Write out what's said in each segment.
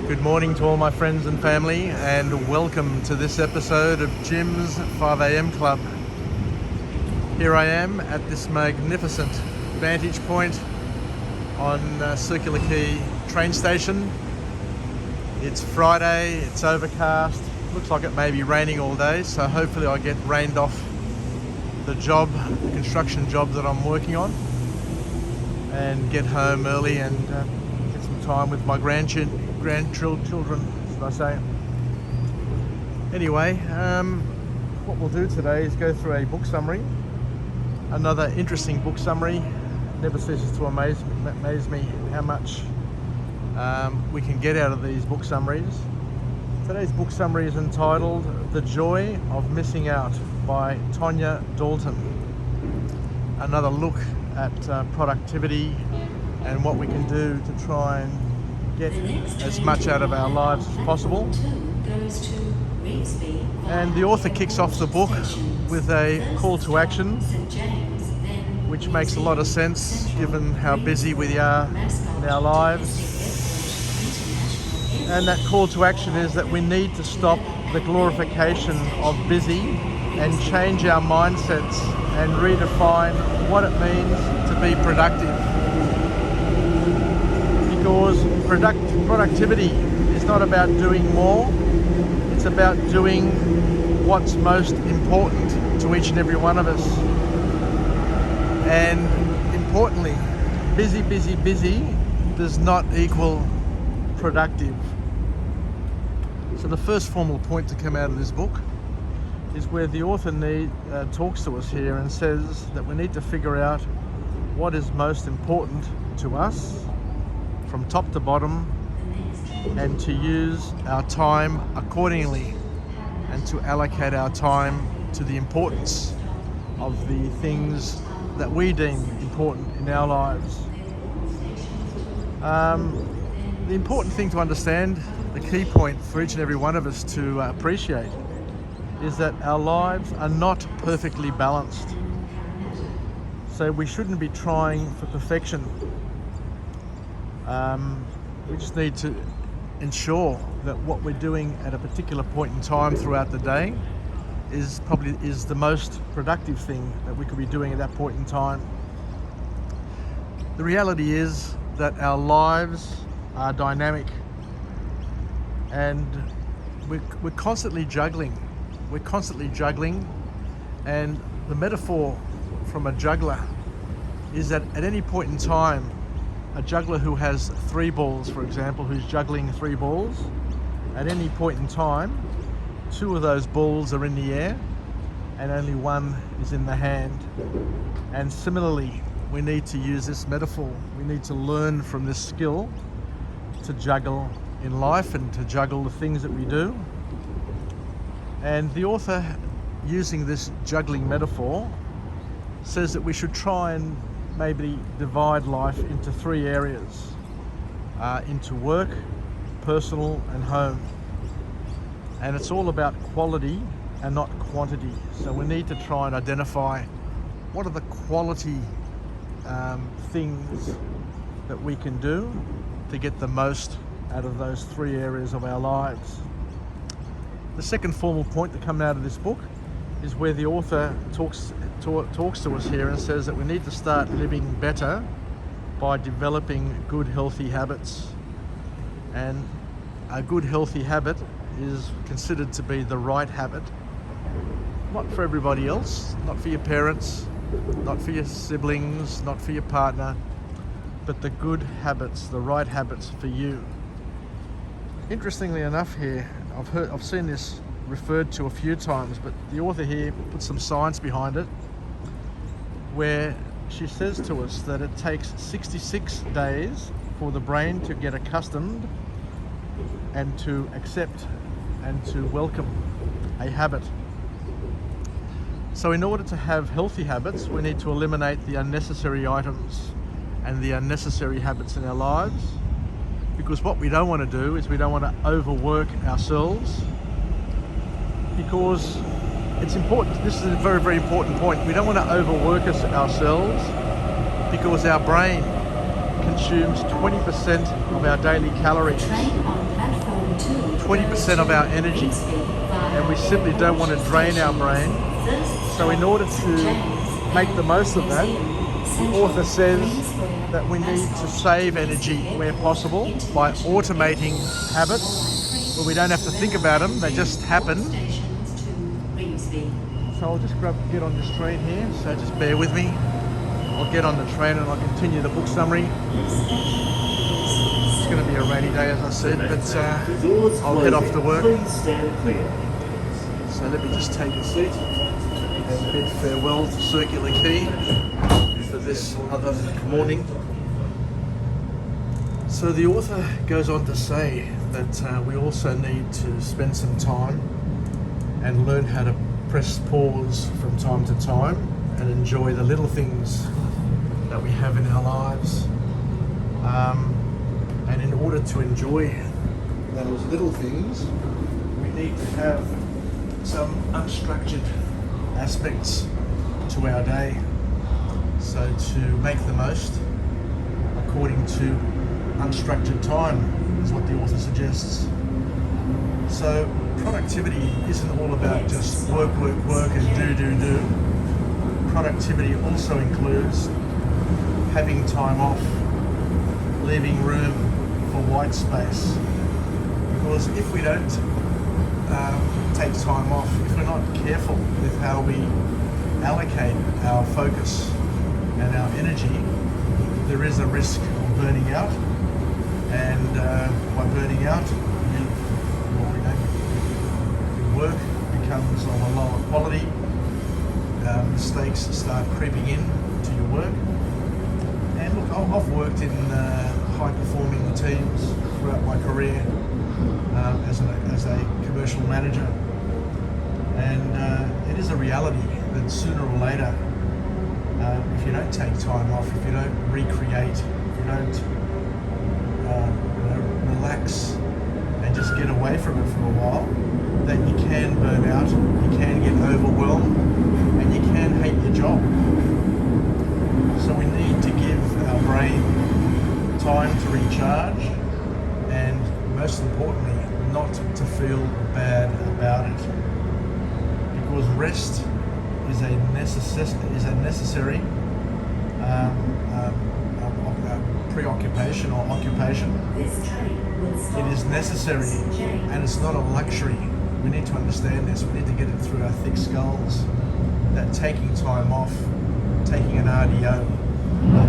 Good morning to all my friends and family, and welcome to this episode of Jim's 5am Club. Here I am at this magnificent vantage point on Circular Quay train station. It's Friday, it's overcast, looks like it may be raining all day, so hopefully I get rained off the construction job that I'm working on, and get home early and get some time with my grandchildren, should I say. Anyway, what we'll do today is go through a book summary. Another interesting book summary. Never ceases to amaze me how much we can get out of these book summaries. Today's book summary is entitled The Joy of Missing Out by Tonya Dalton. Another look at productivity and what we can do to try and get as much out of our lives as possible. And the author kicks off the book with a call to action, which makes a lot of sense given how busy we are in our lives. And that call to action is that we need to stop the glorification of busy and change our mindsets and redefine what it means to be productive. Because productivity is not about doing more, it's about doing what's most important to each and every one of us. And importantly, busy does not equal productive. So the first formal point to come out of this book is where the author talks to us here and says that we need to figure out what is most important to us from top to bottom, and to use our time accordingly, and to allocate our time to the importance of the things that we deem important in our lives. The important thing to understand, the key point for each and every one of us to appreciate, is that our lives are not perfectly balanced. So we shouldn't be trying for perfection. We just need to ensure that what we're doing at a particular point in time throughout the day is the most productive thing that we could be doing at that point in time. The reality is that our lives are dynamic, and we're constantly juggling. And the metaphor from a juggler is that at any point in time, a juggler who has 3 balls, for example, who's juggling 3 balls, at any point in time, 2 of those balls are in the air and only 1 is in the hand. And similarly, we need to use this metaphor. We need to learn from this skill to juggle in life and to juggle the things that we do. And the author, using this juggling metaphor, says that we should try and maybe divide life into 3 areas, into work, personal and home. And it's all about quality and not quantity. So we need to try and identify what are the quality things that we can do to get the most out of those 3 areas of our lives. The second formal point that comes out of this book is where the author talks to us here and says that we need to start living better by developing good healthy habits. And a good healthy habit is considered to be the right habit, not for everybody else, not for your parents, not for your siblings, not for your partner, but the good habits, the right habits for you. Interestingly enough here, I've seen this referred to a few times, but the author here puts some science behind it, where she says to us that it takes 66 days for the brain to get accustomed and to accept and to welcome a habit. So in order to have healthy habits, we need to eliminate the unnecessary items and the unnecessary habits in our lives, because what we don't want to do is we don't want to overwork ourselves, because it's important. This is a very, very important point. We don't want to overwork ourselves, because our brain consumes 20% of our daily calories. 20% of our energy, and we simply don't want to drain our brain. So in order to make the most of that, the author says that we need to save energy where possible by automating habits where we don't have to think about them, they just happen. So I'll just get on this train here, so just bear with me. I'll get on the train and I'll continue the book summary. It's going to be a rainy day, as I said, but I'll head off to work. So let me just take a seat and bid farewell to Circular Quay for this other morning. So the author goes on to say that we also need to spend some time and learn how to press pause from time to time and enjoy the little things that we have in our lives. And in order to enjoy those little things, we need to have some unstructured aspects to our day. So to make the most according to unstructured time is what the author suggests. So productivity isn't all about just work and do. Productivity also includes having time off, leaving room for white space. Because if we don't take time off, if we're not careful with how we allocate our focus and our energy, there is a risk of burning out. And by burning out, work becomes of a lower quality, mistakes start creeping in to your work. And look, I've worked in high-performing teams throughout my career as a commercial manager, and it is a reality that sooner or later, if you don't take time off, if you don't recreate, if you don't relax and just get away from it for a while, that you can burn out, you can get overwhelmed, and you can hate your job. So we need to give our brain time to recharge, and most importantly, not to feel bad about it. Because rest is a necessary preoccupation or occupation. It is necessary, and it's not a luxury. We need to understand this. We need to get it through our thick skulls that taking time off, taking an RDO,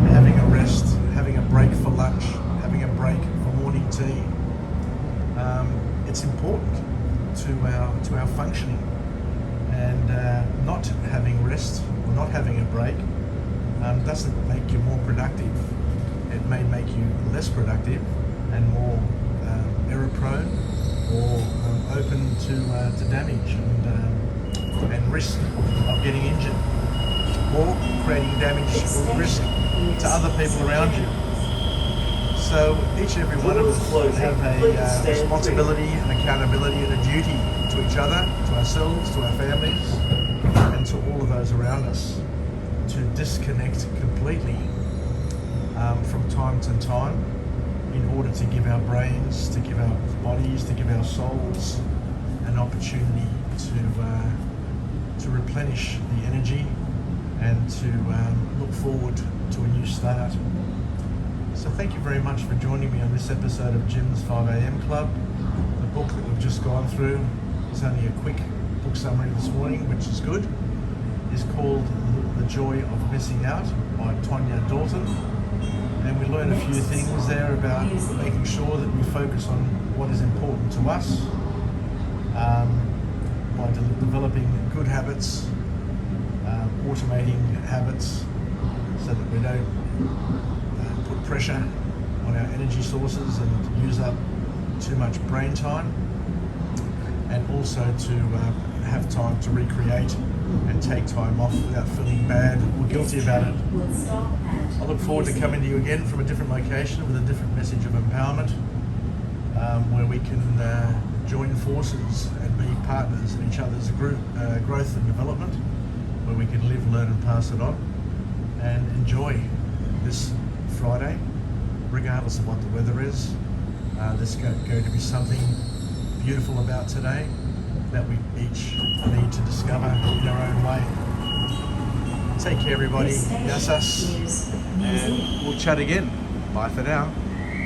having a rest, having a break for lunch, having a break for morning tea, it's important to our functioning. And not having rest or not having a break doesn't make you more productive. It may make you less productive and more error-prone or open to damage and risk of getting injured, or creating damage or risk to other people around you. So each and every one of us have a responsibility and accountability and a duty to each other, to ourselves, to our families, and to all of those around us to disconnect completely from time to time, in order to give our brains, to give our bodies, to give our souls an opportunity to replenish the energy and to look forward to a new start. So thank you very much for joining me on this episode of Jim's 5am Club. The book that we've just gone through is only a quick book summary this morning, which is good. It's called The Joy of Missing Out by Tonya Dalton. And we learn a few things there about making sure that we focus on what is important to us, by developing good habits, automating habits so that we don't put pressure on our energy sources and use up too much brain time, and also to have time to recreate and take time off without feeling bad or guilty about it. I look forward to coming to you again from a different location with a different message of empowerment, where we can join forces and be partners in each other's growth and development, where we can live, learn and pass it on and enjoy this Friday, regardless of what the weather is. There's going to be something beautiful about today that we each need to discover in our own way. Take care, everybody. Yassas. And we'll chat again. Bye for now.